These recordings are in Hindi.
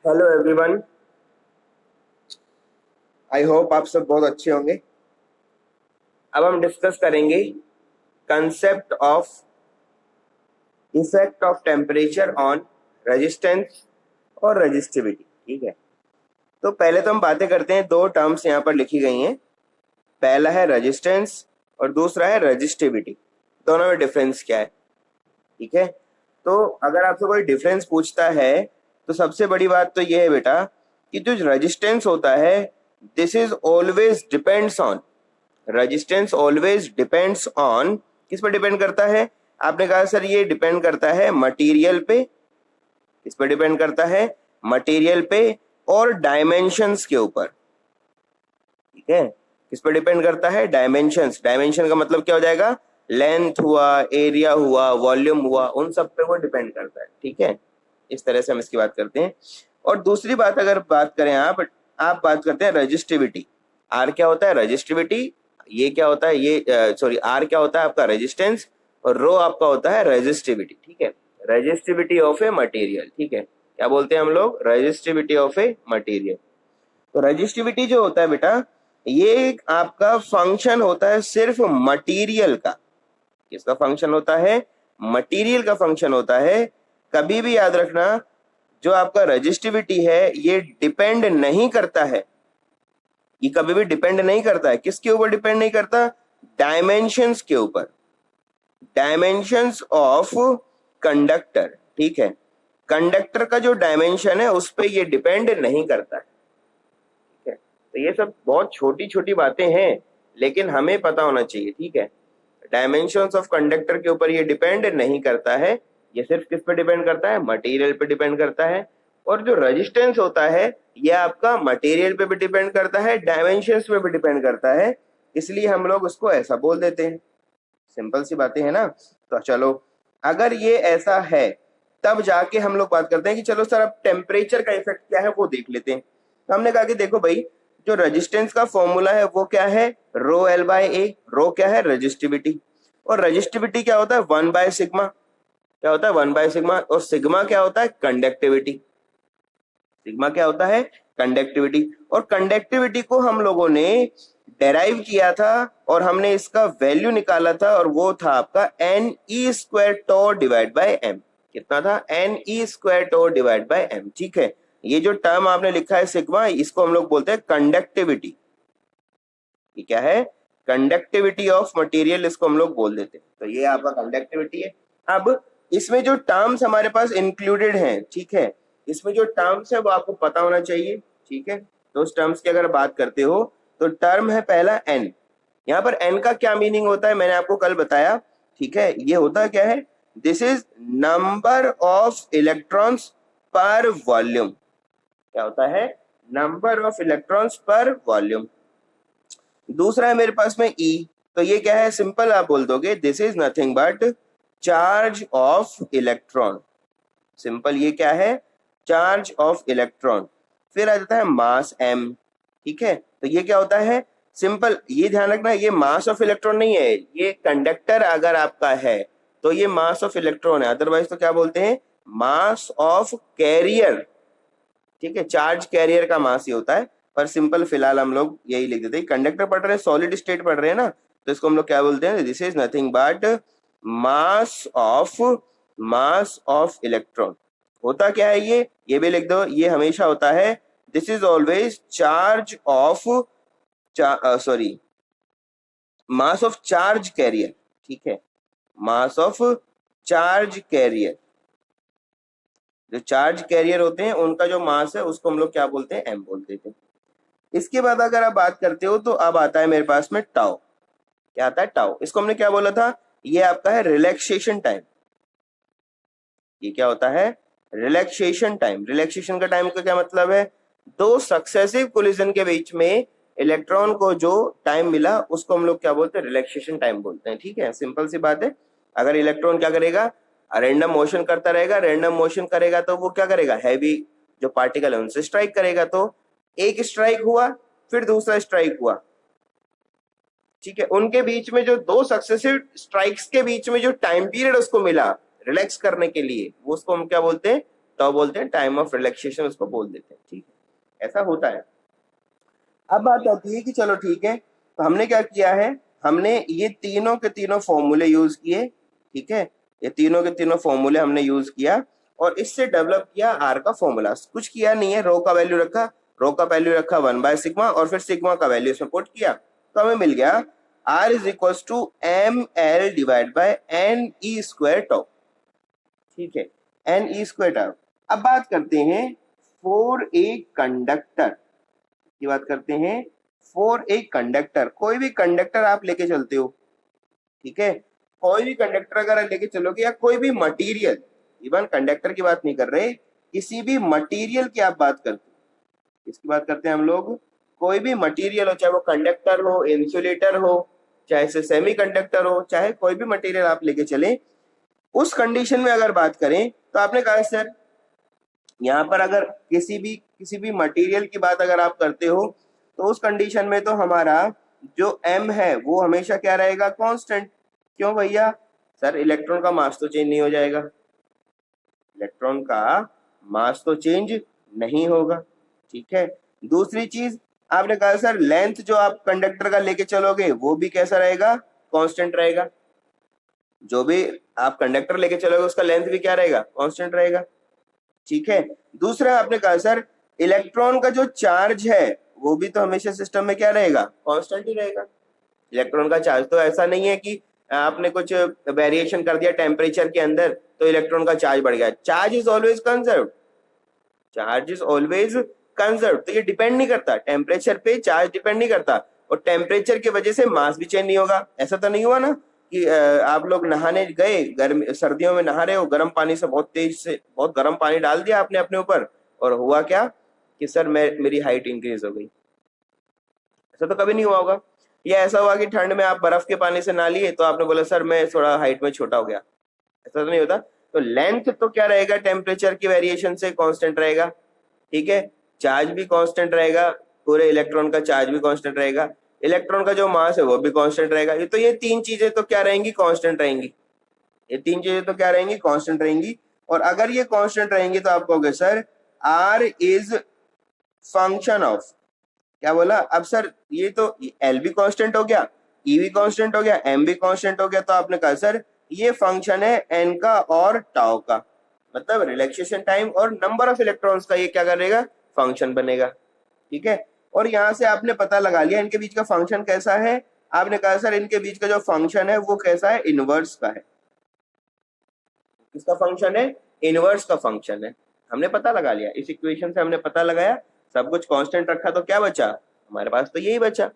हेलो एवरीवन, आई होप आप सब बहुत अच्छे होंगे। अब हम डिस्कस करेंगे concept of effect of temperature on resistance और रेजिस्टिविटी। ठीक है, तो पहले तो हम बातें करते हैं, दो टर्म्स यहाँ पर लिखी गई हैं। पहला है रेजिस्टेंस और दूसरा है रेजिस्टिविटी। दोनों में डिफरेंस क्या है? ठीक है, तो अगर आपसे कोई डिफरेंस पूछता है तो सबसे बड़ी बात तो ये है बेटा कि जो रेजिस्टेंस होता है this is always depends on, resistance always depends on, किस पर डिपेंड करता है? आपने कहा सर ये डिपेंड करता है मटेरियल पे। किस पर डिपेंड करता है? मटेरियल पे और डायमेंशंस के ऊपर। ठीक है, किस पर डिपेंड करता है? डायमेंशंस। डायमेंशन का मतलब क्या हो जाएगा? लेंथ हुआ, एरिया हुआ, वॉल्यूम हुआ, उन सब पे वो डिपेंड करता है। ठीक है, इस तरह से हम इसकी बात करते हैं। और दूसरी बात अगर बात करें आप बात करते हैं रेजिस्टिविटी। आर क्या होता है? रेजिस्टिविटी। ये क्या होता है? ये सॉरी, आर क्या होता है आपका? रेजिस्टेंस। और रो आपका होता है रेजिस्टिविटी। ठीक है, रेजिस्टिविटी ऑफ ए मटेरियल। ठीक है, क्या बोलते हैं हम लोग? Resistivity of a material. तो रेजिस्टिविटी जो होता है बेटा, ये एक आपका फंक्शन होता है सिर्फ मटेरियल का। किसका फंक्शन होता है? मटेरियल का फंक्शन होता है। कभी भी याद रखना, जो आपका रेजिस्टिविटी है ये डिपेंड नहीं करता है, ये कभी भी डिपेंड नहीं करता है। किसके ऊपर डिपेंड नहीं करता? डायमेंशंस के ऊपर, डायमेंशंस ऑफ कंडक्टर। ठीक है, कंडक्टर का जो डायमेंशन है उस पर ये डिपेंड नहीं करता है। ठीक है, तो ये सब बहुत छोटी छोटी बातें हैं लेकिन हमें पता होना चाहिए। ठीक है, डायमेंशंस ऑफ कंडक्टर के ऊपर ये डिपेंड नहीं करता है, ये सिर्फ किस पे डिपेंड करता है? मटेरियल पे डिपेंड करता है। और जो रेजिस्टेंस होता है ये आपका मटेरियल पे भी डिपेंड करता है, डायमेंशंस पे भी डिपेंड करता है, इसलिए हम लोग उसको ऐसा बोल देते हैं। सिंपल सी बातें है ना। तो चलो, अगर ये ऐसा है तब जाके हम लोग बात करते हैं कि चलो सर अब टेम्परेचर का इफेक्ट क्या है वो देख लेते हैं। तो हमने कहा कि देखो भाई, जो रेजिस्टेंस का फॉर्मूला है वो क्या है? रो एल बाय ए। रो क्या है? रेजिस्टिविटी। और रेजिस्टिविटी क्या होता है? 1/सिग्मा। क्या होता है? 1/सिग्मा। और सिग्मा क्या होता है? कंडक्टिविटी। सिग्मा क्या होता है? कंडक्टिविटी। और कंडक्टिविटी को हम लोगों ने डेराइव किया था और हमने इसका वैल्यू निकाला था और वो था आपका Ne² to divide by m। कितना था? Ne² to divide by m। ठीक है, ये जो टर्म आपने लिखा है सिग्मा, इसको हम लोग बोलते हैं कंडक्टिविटी। ये क्या है? कंडक्टिविटी ऑफ मटेरियल, इसको हम लोग बोल देते हैं। तो ये आपका कंडक्टिविटी है। अब इसमें जो टर्म्स हमारे पास इंक्लूडेड हैं, ठीक है, इसमें जो टर्म्स है वो आपको पता होना चाहिए। ठीक है, तो उस टर्म्स की अगर बात करते हो तो टर्म है पहला n। यहाँ पर n का क्या मीनिंग होता है मैंने आपको कल बताया। ठीक है, ये होता क्या है? This is number of electrons पर वॉल्यूम। क्या होता है? नंबर ऑफ इलेक्ट्रॉन्स पर वॉल्यूम। दूसरा है मेरे पास में E, तो ये क्या है? सिंपल आप बोल दोगे this is nothing but charge of electron. Simple, ये क्या है? Charge of electron. फिर आ जाता है मास m। ठीक है, तो ये क्या होता है? सिंपल, ये ध्यान रखना, ये मास ऑफ इलेक्ट्रॉन नहीं है, ये कंडक्टर अगर आपका है तो ये मास ऑफ इलेक्ट्रॉन है, अदरवाइज तो क्या बोलते हैं? Mass of carrier. ठीक है, चार्ज कैरियर का मास ही होता है, पर सिंपल फिलहाल हम लोग यही लिख देते हैं। कंडक्टर पढ़ रहे हैं, सॉलिड स्टेट पढ़ रहे हैं ना, तो इसको हम लोग क्या बोलते हैं? This is nothing but mass of electron. होता क्या है ये भी लिख दो, ये हमेशा होता है this is always charge of sorry mass of charge carrier. ठीक है, मास ऑफ चार्ज कैरियर। जो चार्ज कैरियर होते हैं उनका जो मास है उसको हम लोग क्या बोलते हैं? m बोल देते हैं। इसके बाद अगर आप बात करते हो तो अब आता है मेरे पास में टाउ। क्या आता है? टाउ। इसको हमने क्या बोला था? ये आपका है रिलैक्सेशन टाइम। ये क्या होता है? Relaxation time. रिलैक्सेशन का टाइम का क्या मतलब है? दो सक्सेसिव कोलिजन के बीच में इलेक्ट्रॉन को जो टाइम मिला उसको हम लोग क्या बोलते हैं? रिलैक्सेशन टाइम बोलते हैं। ठीक है, सिंपल सी बात है। अगर इलेक्ट्रॉन क्या करेगा? रैंडम मोशन करता रहेगा, रैंडम मोशन करेगा तो वो क्या करेगा? हैवी जो पार्टिकल है उनसे स्ट्राइक करेगा। तो एक स्ट्राइक हुआ, फिर दूसरा स्ट्राइक हुआ। ठीक है, उनके बीच में जो दो सक्सेसिव स्ट्राइक्स के बीच में जो टाइम पीरियड उसको मिला रिलैक्स करने के लिए, वो उसको हम क्या बोलते हैं? तो बोलते हैं टाइम ऑफ रिलैक्सेशन, उसको बोल देते हैं। ठीक है, ऐसा होता है। अब बात आती है कि चलो ठीक है, तो हमने क्या किया है, हमने ये तीनों के तीनों फॉर्मूले यूज किए। ठीक है, ये तीनों के तीनों फॉर्मूले हमने यूज किया और इससे डेवलप किया आर का फॉर्मूला। कुछ किया नहीं है, रो का वैल्यू रखा, रो का वैल्यू रखा 1/सिग्मा और फिर सिग्मा का वैल्यू इसमें पुट किया, तो हमें मिल गया R is equal to ML divide by NE square tau. ठीक है, NE स्क्वायर टाउ। अब बात करते हैं फॉर ए कंडक्टर की बात करते हैं। फॉर ए कंडक्टर, कोई भी कंडक्टर आप लेके चलते हो, ठीक है, कोई भी कंडक्टर अगर आप लेके चलोगे या कोई भी मटेरियल, इवन कंडक्टर की बात नहीं कर रहे, किसी भी मटेरियल की आप बात करते हो, इसकी बात करते हैं हम लोग, कोई भी मटेरियल हो, चाहे वो कंडक्टर हो, इंसुलेटर हो, चाहे से सेमी कंडक्टर हो, चाहे कोई भी मटेरियल आप लेके चले, उस कंडीशन में अगर बात करें तो आपने कहा सर यहाँ पर अगर किसी भी मटेरियल की बात अगर आप करते हो तो उस कंडीशन में तो हमारा जो m है वो हमेशा क्या रहेगा, कांस्टेंट। क्यों भैया? सर इलेक्ट्रॉन का मास तो चेंज नहीं हो जाएगा, इलेक्ट्रॉन का मास तो चेंज नहीं होगा। ठीक है, दूसरी चीज आपने कहा सर लेंथ जो आप कंडक्टर का लेके चलोगे वो भी कैसा रहेगा, कांस्टेंट रहेगा। जो भी आप कंडक्टर लेके चलोगे उसका लेंथ भी क्या रहेगा, कांस्टेंट रहेगा। ठीक है, दूसरा आपने कहा सर इलेक्ट्रॉन का जो चार्ज है वो भी तो हमेशा सिस्टम में क्या रहेगा, कांस्टेंट ही रहेगा। इलेक्ट्रॉन का चार्ज तो ऐसा नहीं है कि आपने कुछ वेरिएशन कर दिया टेम्परेचर के अंदर तो इलेक्ट्रॉन का चार्ज बढ़ गया। Charge is always conserve, charge is always conserve. तो ये डिपेंड नहीं करता टेम्परेचर पे, चार्ज डिपेंड नहीं करता, और टेम्परेचर की वजह से मास भी चेंज नहीं होगा। ऐसा तो नहीं हुआ ना कि आप लोग नहाने गए, गर्मी सर्दियों में नहा रहे हो, गर्म पानी से बहुत तेज से बहुत गर्म पानी डाल दिया आपने अपने ऊपर और हुआ क्या कि सर मेरी हाइट इंक्रीज हो गई। ऐसा तो कभी नहीं हुआ होगा। या ऐसा हुआ कि ठंड में आप बर्फ के पानी से नहा लिए तो आपने बोला सर मैं थोड़ा हाइट में छोटा हो गया, ऐसा तो नहीं होता। तो लेंथ तो क्या रहेगा, टेम्परेचर की वेरिएशन से कांस्टेंट रहेगा। ठीक है, चार्ज भी कांस्टेंट रहेगा, पूरे इलेक्ट्रॉन का चार्ज भी कांस्टेंट रहेगा, इलेक्ट्रॉन का जो मास है वो भी कांस्टेंट रहेगा। ये तो ये तीन चीजें तो क्या रहेंगी, कांस्टेंट रहेंगी। ये तीन चीजें तो क्या रहेंगी, कांस्टेंट रहेंगी। और अगर ये कांस्टेंट रहेंगी तो आप कहोगे sir R is function of, क्या बोला अब सर, ये तो L भी कांस्टेंट हो गया, E भी कांस्टेंट हो गया, M भी कांस्टेंट हो गया, तो आपने कहा सर ये फंक्शन है N का और टाउ का, मतलब रिलैक्सेशन टाइम और नंबर ऑफ इलेक्ट्रॉन्स का ये क्या करेगा, फंक्शन बनेगा। ठीक है, और यहां से आपने पता लगा लिया इनके बीच का फंक्शन कैसा है। आपने कहा सर इनके बीच का जो फंक्शन है वो कैसा है, इनवर्स का है। किसका फंक्शन है, इनवर्स का फंक्शन है। हमने पता लगा लिया, इस इक्वेशन से हमने पता लगाया, सब कुछ कांस्टेंट रखा तो क्या बचा हमारे पास, तो यही बचा है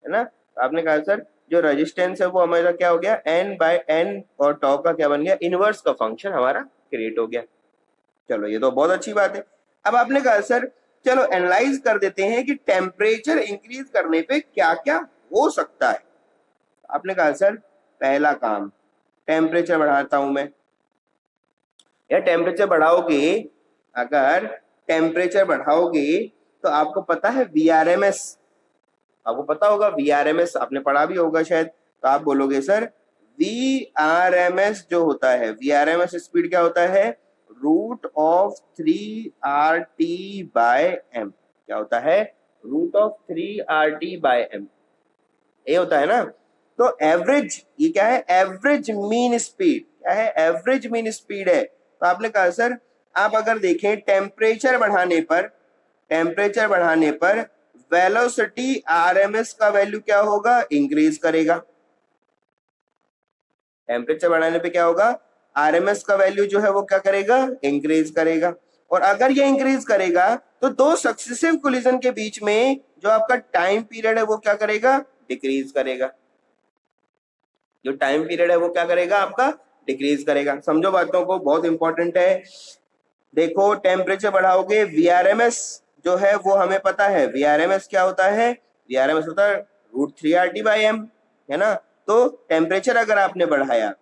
ना। तो आपने कहा सर जो रेजिस्टेंस है वो हमारा क्या हो गया, N/N और टाउ का क्या बन गया, इनवर्स का फंक्शन हमारा क्रिएट हो गया। चलो ये तो बहुत अच्छी बात है। अब आपने कहा सर चलो एनालाइज कर देते हैं कि टेम्परेचर इंक्रीज करने पे क्या क्या हो सकता है। आपने कहा सर पहला काम टेम्परेचर बढ़ाता हूं मैं, या टेम्परेचर बढ़ाओगे, अगर टेम्परेचर बढ़ाओगे तो आपको पता है VRMS, आपको पता होगा VRMS, आपने पढ़ा भी होगा शायद, तो आप बोलोगे सर VRMS जो होता है, VRMS स्पीड क्या होता है, √3RT/m। क्या होता है, √3RT/m, ये होता है ना। तो एवरेज, ये क्या है, एवरेज मीन स्पीड, क्या है, एवरेज मीन स्पीड है। तो आपने कहा सर आप अगर देखें टेम्परेचर बढ़ाने पर वेलोसिटी RMS का वैल्यू क्या होगा, इंक्रीज करेगा। टेम्परेचर बढ़ाने पे क्या होगा, RMS का वैल्यू जो है वो क्या करेगा, इंक्रीज करेगा। और अगर ये इंक्रीज करेगा तो दो सक्सेसिव कोलिजन के बीच में जो आपका टाइम पीरियड है वो क्या करेगा, डिक्रीज करेगा। जो टाइम पीरियड है वो क्या करेगा, आपका डिक्रीज करेगा। समझो बातों को, बहुत इंपॉर्टेंट है। देखो टेम्परेचर बढ़ाओगे, VRMS जो है वो हमें पता है, VRMS क्या होता है, VRMS होता है √3RT/m, है ना। तो टेम्परेचर अगर आपने बढ़ाया,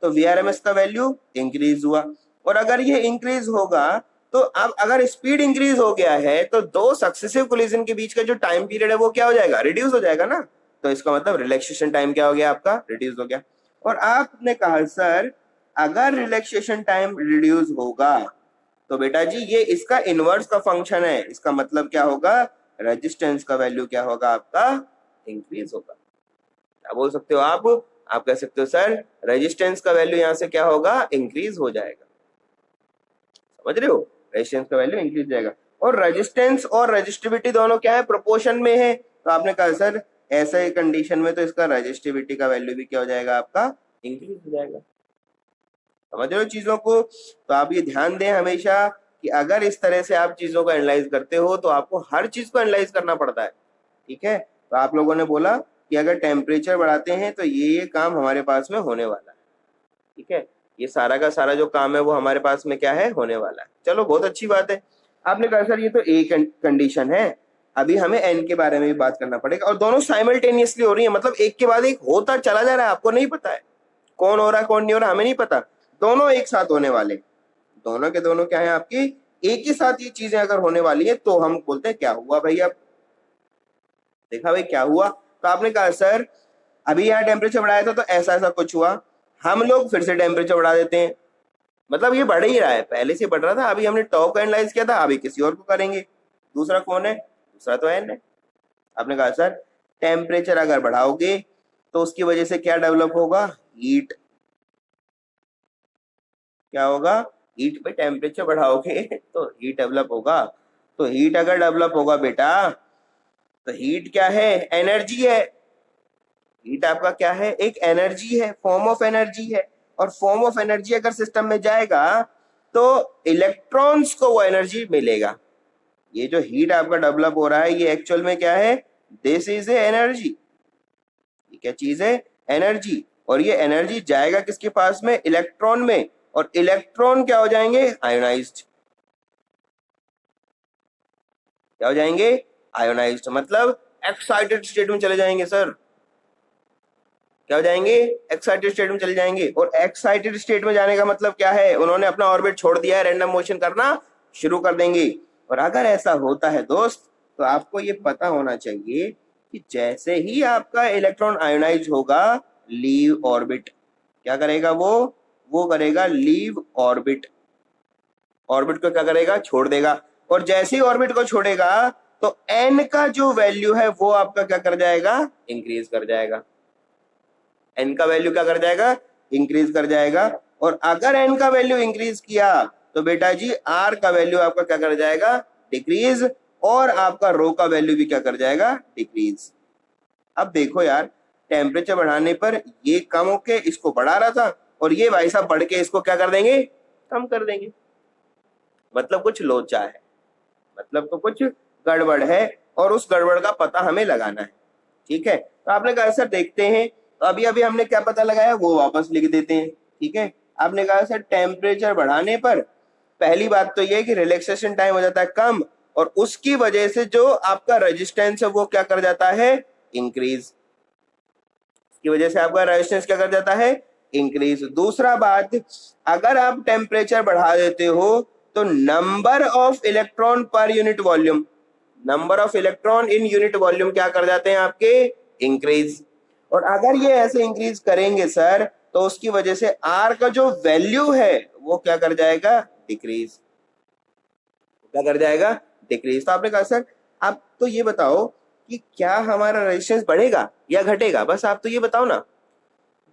तो VRMS का वैल्यू इंक्रीज हुआ। और अगर ये इंक्रीज होगा तो अब अगर स्पीड इंक्रीज हो गया है तो दो सक्सेसिव कोलिजन के बीच का जो टाइम पीरियड है वो क्या हो जाएगा, रिड्यूस हो जाएगा ना। तो इसका मतलब रिलैक्सेशन टाइम क्या हो गया, आपका रिड्यूस हो गया। और आपने कहा सर अगर रिलैक्सेशन टाइम रिड्यूस होगा तो बेटा जी ये इसका इनवर्स का फंक्शन है, इसका मतलब क्या होगा, रेजिस्टेंस का वैल्यू क्या होगा आपका, इंक्रीज होगा। क्या बोल सकते हो आप कह सकते हो सर रेजिस्टेंस का वैल्यू यहाँ से क्या होगा, इंक्रीज हो जाएगा। समझ रहे हो, रेजिस्टेंस का वैल्यू इंक्रीज जाएगा। और रेजिस्टेंस और रेजिस्टिविटी दोनों क्या है, प्रोपोर्शन में है। तो आपने कहा सर ऐसे कंडीशन में तो इसका रेजिस्टिविटी का वैल्यू भी क्या हो जाएगा आपका, इंक्रीज हो जाएगा। समझ रहे हो चीजों को। तो आप ये ध्यान दें हमेशा कि अगर इस तरह से आप चीजों को एनालाइज करते हो तो आपको हर चीज को एनालाइज करना पड़ता है। ठीक है, तो आप लोगों ने बोला कि अगर टेम्परेचर बढ़ाते हैं तो ये काम हमारे पास में होने वाला है। ठीक है, ये सारा का सारा जो काम है वो हमारे पास में क्या है, होने वाला है। चलो बहुत अच्छी बात है। आपने कहा सर ये तो एक कंडीशन है, अभी हमें एन के बारे में भी बात करना पड़ेगा। और दोनों साइमल्टेनियसली हो रही है, मतलब एक के बाद एक होता चला जा रहा है, आपको नहीं पता है कौन हो रहा है कौन नहीं हो रहा, हमें नहीं पता, दोनों एक साथ होने वाले। दोनों के दोनों क्या है आपकी, एक ही साथ ये चीजें अगर होने वाली है तो हम बोलते हैं क्या हुआ भाई। अब देखा भाई क्या हुआ। तो आपने कहा सर अभी यहाँ टेम्परेचर बढ़ाया था तो ऐसा ऐसा कुछ हुआ, हम लोग फिर से टेम्परेचर बढ़ा देते हैं, मतलब ये बढ़ ही रहा है, पहले से बढ़ रहा था, अभी हमने टॉ को एनालाइज किया था, अभी किसी और को करेंगे। दूसरा कौन है, दूसरा तो एन है। आपने कहा सर टेम्परेचर अगर बढ़ाओगे तो उसकी वजह से क्या डेवलप होगा, हीट। क्या होगा, हीट पे टेम्परेचर बढ़ाओगे तो हीट डेवलप होगा। तो हीट अगर डेवलप होगा बेटा तो हीट क्या है, एनर्जी है। हीट आपका क्या है, एक एनर्जी है, फॉर्म ऑफ एनर्जी है। और फॉर्म ऑफ एनर्जी अगर सिस्टम में जाएगा तो इलेक्ट्रॉन्स को वो एनर्जी मिलेगा। ये जो हीट आपका डेवलप हो रहा है ये एक्चुअल में क्या है, दिस इज ए एनर्जी। ये क्या चीज है, एनर्जी। और ये एनर्जी जाएगा किसके पास में, इलेक्ट्रॉन में। और इलेक्ट्रॉन क्या हो जाएंगे, आयोनाइज्ड। क्या हो जाएंगे, आयोनाइज्ड, मतलब एक्साइटेड स्टेट में चले जाएंगे सर। क्या हो जाएंगे, एक्साइटेड स्टेट में चले जाएंगे। और एक्साइटेड स्टेट में जाने का मतलब क्या है, उन्होंने अपना ऑर्बिट छोड़ दिया है, रैंडम मोशन करना शुरू कर देंगे। और अगर ऐसा होता है दोस्त तो आपको ये पता होना चाहिए कि जैसे ही आपका इलेक्ट्रॉन आयोनाइज होगा, लीव ऑर्बिट, क्या करेगा वो करेगा लीव ऑर्बिट। ऑर्बिट को क्या करेगा, छोड़ देगा। और जैसे ही ऑर्बिट को छोड़ेगा तो एन का जो वैल्यू है वो आपका क्या कर जाएगा, इंक्रीज कर जाएगा। एन का वैल्यू क्या कर जाएगा, इंक्रीज कर जाएगा। और अगर एन का वैल्यू इंक्रीज किया तो बेटा जी आर का वैल्यू आपका क्या कर जाएगा, डिक्रीज। और आपका रो का वैल्यू भी क्या कर जाएगा, डिक्रीज। अब देखो यार, टेम्परेचर बढ़ाने पर ये कम होके इसको बढ़ा रहा था और ये भाई साहब बढ़ के इसको क्या कर देंगे, कम कर देंगे। मतलब कुछ लोचा है, मतलब तो कुछ गड़बड़ है और उस गड़बड़ का पता हमें लगाना है। ठीक है, तो आपने कहा सर देखते हैं, तो अभी अभी हमने क्या पता लगाया वो वापस लिख देते हैं। ठीक है, आपने कहा सर टेम्परेचर बढ़ाने पर पहली बात तो ये कि रिलैक्सेशन टाइम हो जाता है कम, और उसकी वजह से जो आपका रेजिस्टेंस है वो क्या कर जाता है, इंक्रीज। की वजह से आपका रेजिस्टेंस क्या कर जाता है, इंक्रीज। दूसरा बात, अगर आप टेम्परेचर बढ़ा देते हो तो number of electron per unit volume, number of electron in unit volume क्या कर जाते हैं आपके, इंक्रीज। और अगर ये ऐसे इंक्रीज करेंगे सर तो उसकी वजह से आर का जो वैल्यू है वो क्या कर जाएगा, डिक्रीज। क्या कर जाएगा, डिक्रीज। तो आपने कहा सर आप तो ये बताओ कि क्या हमारा रेजिस्टेंस बढ़ेगा या घटेगा, बस आप तो ये बताओ ना।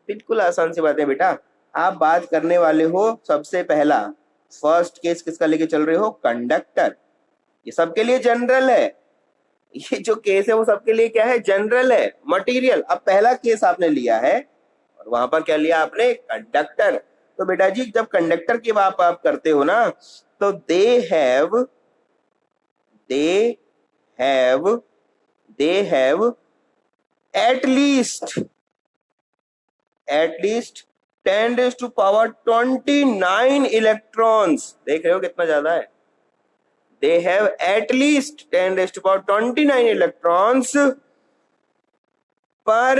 बिल्कुल आसान सी बात है बेटा, आप बात करने वाले हो सबसे पहला फर्स्ट केस किसका लेके चल रहे हो, कंडक्टर। ये सबके लिए जनरल है, ये जो केस है वो सबके लिए क्या है, जनरल है, मटेरियल। अब पहला केस आपने लिया है और वहां पर क्या लिया आपने, कंडक्टर। तो बेटा जी जब कंडक्टर की बात आप करते हो ना तो they have at least 10 raised to power 29 electrons. देख रहे हो कितना ज्यादा है, they have at least 10 raised to power 29 electrons per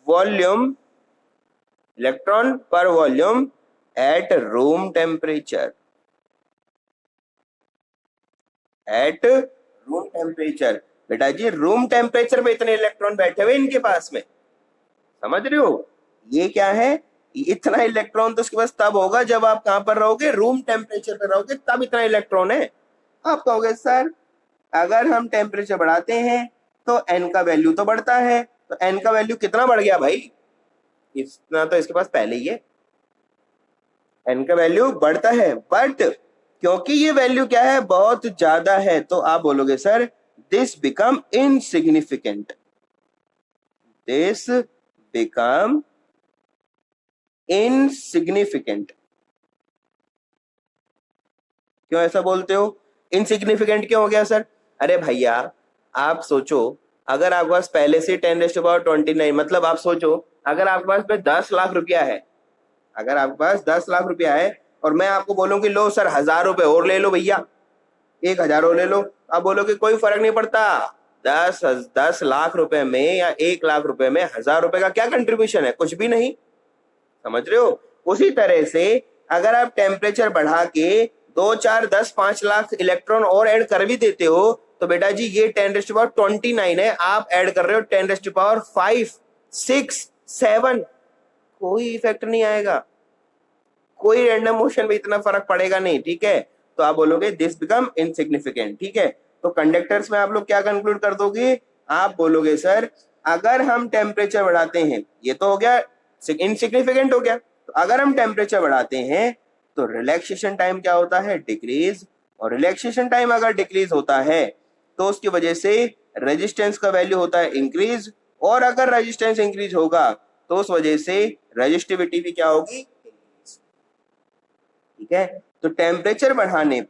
volume, electron per volume at room temperature, at room temperature। बेटा जी रूम टेम्परेचर पे इतने इलेक्ट्रॉन बैठे हुए इनके पास में, समझ रहे हो। ये क्या है, इतना इलेक्ट्रॉन तो उसके पास तब होगा जब आप कहां पर रहोगे, रूम टेम्परेचर पर रहोगे, तब इतना इलेक्ट्रॉन है। आप कहोगे सर अगर हम टेम्परेचर बढ़ाते हैं तो एन का वैल्यू तो बढ़ता है, तो एन का वैल्यू कितना बढ़ गया भाई, इतना तो इसके पास पहले ही है, एन का वैल्यू बढ़ता है, बट क्योंकि ये वैल्यू क्या है, बहुत ज्यादा है, तो आप बोलोगे sir this become insignificant, this become insignificant. क्यों ऐसा बोलते हो, इनसिग्निफिकेंट क्यों हो गया सर? अरे भैया आप सोचो, अगर आपके पास पहले से 10⁻29, मतलब आप सोचो अगर आपके पास में 10 लाख रुपया है, अगर आपके पास 10 लाख रुपया है और मैं आपको बोलूं कि लो सर 1000 रुपए और ले लो भैया, 1000 और ले लो, आप बोलोगे कोई फर्क नहीं पड़ता, 10 लाख रुपए में या 1 लाख रुपए में 1000 रुपए का क्या कंट्रीब्यूशन है, कुछ भी नहीं, समझ रहे हो? उसी तरह से अगर आप टेम्परेचर बढ़ा के 2, 4, 10, 5 लाख इलेक्ट्रॉन और ऐड कर भी देते हो तो बेटा जी ये 10⁻29 है, आप ऐड कर रहे हो 10⁵, 6, 7, कोई इफेक्ट नहीं आएगा, कोई रैंडम मोशन में इतना फर्क पड़ेगा नहीं, ठीक है? तो आप बोलोगे दिस बिकम इनसिग्निफिकेंट, ठीक है? तो कंडक्टर्स में आप लोग क्या कंक्लूड कर दोगे, आप बोलोगे सर अगर हम टेम्परेचर बढ़ाते हैं, ये तो हो गया इनसिग्निफिकेंट हो गया, तो अगर हम टेम्परेचर बढ़ाते हैं तो रिलैक्सेशन टाइम क्या होता है, डिक्रीज, और रिलैक्सेशन टाइम अगर डिक्रीज होता है तो उसकी वजह से रेजिस्टेंस का वैल्यू होता है इंक्रीज, और अगर रेजिस्टेंस इंक्रीज होगा तो उस वजह से रेजिस्टिविटी भी क्या होगी, ठीक है? तो टेम्परेचर बढ़ाने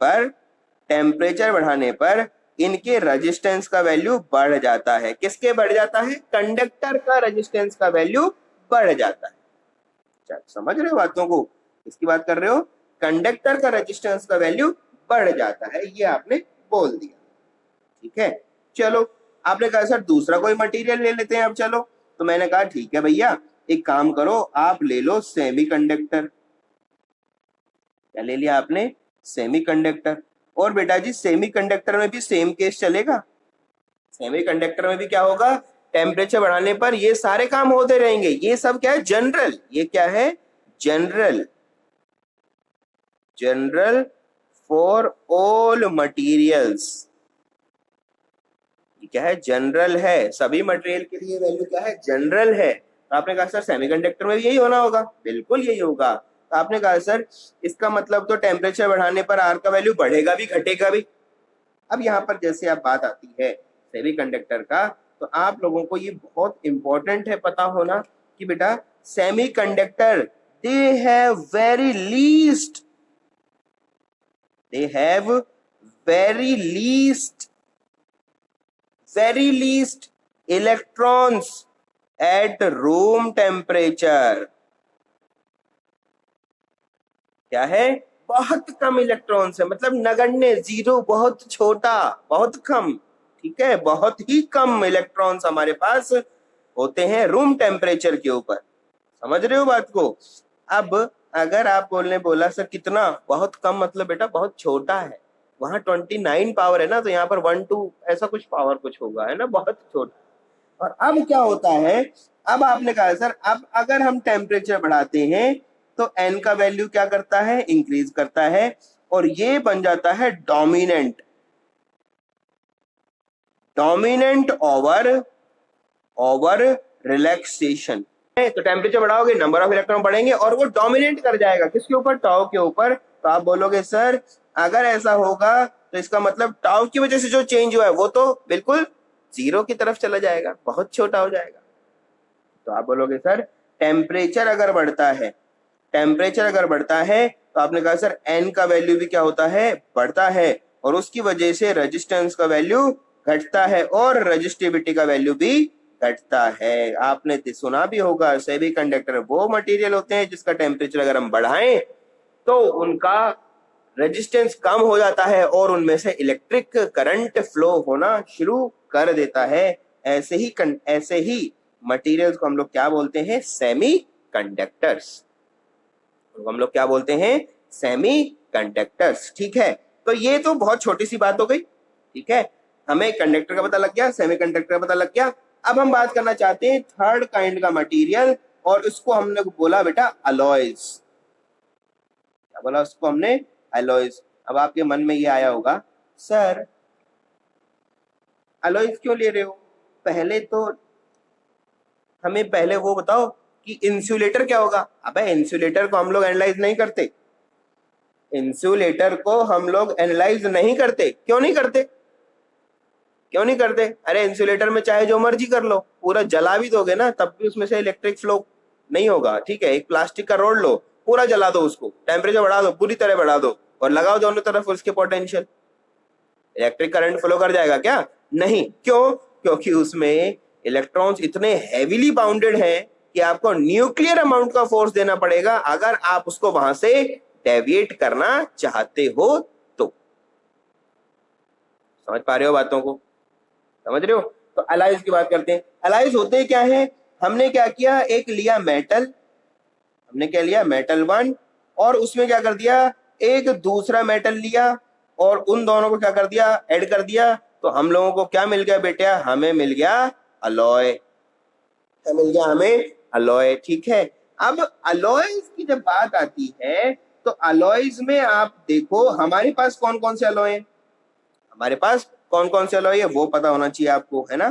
पर इनके रेजिस्टेंस का वैल्यू बढ़ जाता है, किसके बढ़ जाता है, कंडक्टर का रेजिस्टेंस का वैल्यू बढ़ जाता है। समझ रहे हो बातों को, इसकी बात कर रहे हो, कंडक्टर का रेजिस्टेंस का वैल्यू बढ़ जाता है, ये आपने बोल दिया, ठीक है? चलो आपने कहा सर दूसरा कोई मटेरियल ले लेते हैं अब, चलो, तो मैंने कहा ठीक है भैया एक काम करो आप ले लो सेमीकंडक्टर। क्या ले लिया आपने, सेमीकंडक्टर। और बेटा जी सेमीकंडक्टर में भी सेम केस चलेगा, सेमीकंडक्टर में भी क्या होगा, टेम्परेचर बढ़ाने पर ये सारे काम होते रहेंगे, ये सब क्या है, जनरल, ये क्या है, general, general for all materials, ये क्या है, जनरल है, सभी मटेरियल के लिए वैल्यू क्या है, जनरल है। तो आपने कहा सर सेमीकंडक्टर में भी यही होना होगा, बिल्कुल यही होगा। तो आपने कहा सर इसका मतलब तो टेम्परेचर बढ़ाने पर आर का वैल्यू बढ़ेगा भी घटेगा भी। अब यहाँ पर जैसे आप बात आती है सेमीकंडक्टर का, तो आप लोगों को ये बहुत इंपॉर्टेंट है पता होना कि बेटा semiconductor they have very least, they have very least electrons at room temperature। क्या है, बहुत कम इलेक्ट्रॉन्स है, मतलब नगण्य, जीरो, बहुत छोटा, बहुत कम, ठीक है? बहुत ही कम इलेक्ट्रॉन्स हमारे पास होते हैं रूम टेम्परेचर के ऊपर, समझ रहे हो बात को? अब अगर आप बोला सर कितना, बहुत कम, मतलब बेटा बहुत छोटा है, वहां 29 पावर है ना, तो यहाँ पर 1, 2 ऐसा कुछ पावर कुछ होगा, है ना, बहुत छोटा। और अब क्या होता है, अब आपने कहा सर अब अगर हम टेम्परेचर बढ़ाते हैं तो एन का वैल्यू क्या करता है, इंक्रीज करता है, और ये बन जाता है डोमिनेंट, डोमिनेंट ओवर रिलैक्सेशन। तो टेम्परेचर बढ़ाओगे नंबर ऑफ इलेक्ट्रॉन बढ़ेंगे और वो डोमिनेट कर जाएगा किसके ऊपर, टाउ के ऊपर। तो आप बोलोगे सर अगर ऐसा होगा तो इसका मतलब टाउ की वजह से जो चेंज हुआ है वो तो बिल्कुल जीरो की तरफ चला जाएगा, बहुत छोटा हो जाएगा। तो आप बोलोगे सर टेम्परेचर अगर बढ़ता है, टेम्परेचर अगर बढ़ता है तो आपने कहा सर एन का वैल्यू भी क्या होता है, बढ़ता है, और उसकी वजह से रेजिस्टेंस का वैल्यू घटता है और रेजिस्टिविटी का वैल्यू भी घटता है। आपने सुना भी होगा सेमीकंडक्टर वो मटेरियल होते हैं जिसका टेम्परेचर अगर हम बढ़ाएं तो उनका रेजिस्टेंस कम हो जाता है और उनमें से इलेक्ट्रिक करंट फ्लो होना शुरू कर देता है। ऐसे ही मटेरियल्स को हम लोग क्या बोलते हैं, सेमी कंडक्टर्स, हम लोग क्या बोलते हैं, सेमी कंडक्टर्स, ठीक है? तो ये तो बहुत छोटी सी बात हो गई, ठीक है? हमें कंडक्टर का पता लग गया, सेमी कंडक्टर का पता लग गया। अब हम बात करना चाहते हैं थर्ड काइंड का मटेरियल, और उसको हमने बोला बेटा अलॉयज। क्या बोला उसको हमने? अलॉयज। अब आपके मन में ये आया होगा, सर अलॉयज क्यों ले रहे हो? पहले तो हमें पहले वो बताओ कि इंसुलेटर क्या होगा। अबे इंसुलेटर को हम लोग एनालाइज नहीं करते, इंसुलेटर को हम लोग एनालाइज नहीं करते। क्यों नहीं करते? क्यों नहीं करते? अरे इंसुलेटर में चाहे जो मर्जी कर लो, पूरा जला भी दोगे ना तब भी उसमें से इलेक्ट्रिक फ्लो नहीं होगा। ठीक है, एक प्लास्टिक का रोड लो, पूरा जला दो, उसको टेम्परेचर बढ़ा दो, पूरी तरह बढ़ा दो और लगाओ दोनों तरफ उसके पोटेंशियल, इलेक्ट्रिक करंट फ्लो कर जाएगा क्या? नहीं। क्यों? क्योंकि उसमें इलेक्ट्रॉन्स इतने हैवीली बाउंडेड हैं कि आपको न्यूक्लियर अमाउंट का फोर्स देना पड़ेगा अगर आप उसको वहां से डेविएट करना चाहते हो तो। समझ पा रहे हो बातों को? समझ रहे हो? तो अलाइज की बात करते हैं। अलाइज होते क्या है? हमने क्या किया, एक लिया मेटल, हमने क्या लिया, मेटल वन, और उसमें क्या कर दिया, एक दूसरा मेटल लिया और उन दोनों को क्या कर दिया, ऐड कर दिया। तो हम लोगों को क्या मिल गया बेटा? हमें मिल गया अलॉय। क्या मिल गया हमें? अलॉय। ठीक है, अब अलॉयज की जब बात आती है तो अलॉयज में आप देखो हमारे पास कौन कौन से अलॉय है, हमारे पास कौन कौन से अलॉय है वो पता होना चाहिए आपको, है ना।